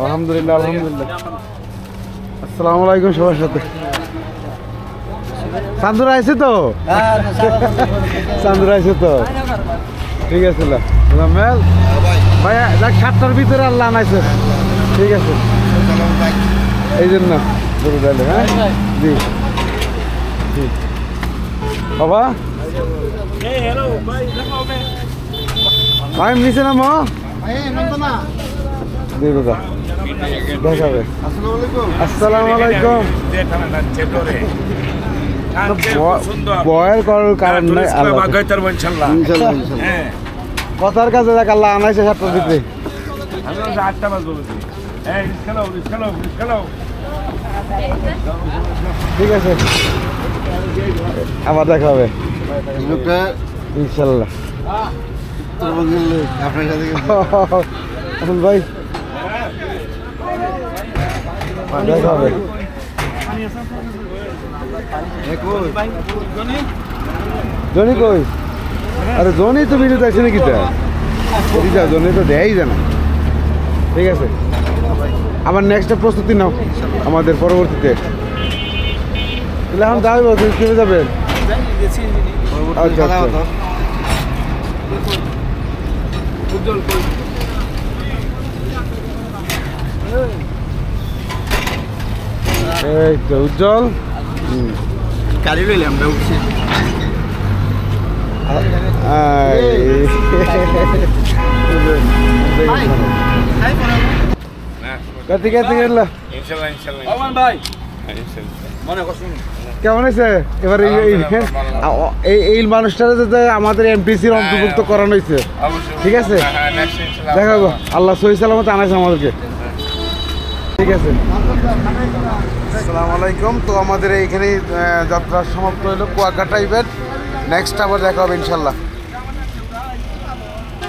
আলহামদুলিল্লাহ আলহামদুলিল্লাহ। আসসালামু আলাইকুম সবার সাথে। চান্দুরা আছে তো? চান্দুরা আছে তো? ঠিক আছে ভাইয়া দেখ 7টার ভিতরে আল্লাহ আনাইছে। ঠিক আছে এই জন্য গরু ডালে। হ্যাঁ জি ঠিক বাবা ভাই নিচে নামো দেখাবে। আসসালামু আলাইকুম। বয়ের করার কারণ নাই কথার কাছে দেখ আল্লাহ আনাইছে 7টার ভিতরে। ঠিক আছে আবার দেখা হবে ইনশাল্লাহ। ভাই দেখা হবে। জনি কই? আরে জনি তো ভিডিও দেখছে নাকি? জনি তো দেয়াই জানা। ঠিক আছে আমার নেক্সট প্রস্তুতি নাও আমাদের পরবর্তীতে। এখন যাবে কেমন যাবেন? আচ্ছা আচ্ছা এই তো উজ্জ্বল গাড়ি লইলে আমরা উঠছি। কেমন হয়েছে এবার এই মানুষটার যাতে আমাদের এমপিসির অন্তর্ভুক্ত করানো হয়েছে? ঠিক আছে দেখাবো আল্লাহ সহি সালামত আনাইছে আমাদেরকে। ঠিক আছে আসসালামু আলাইকুম। তো আমাদের এইখানে যাত্রা সমাপ্ত হলো কুয়াকাটা ইভেন্ট। নেক্সট আবার দেখা হবে ইনশাল্লাহ।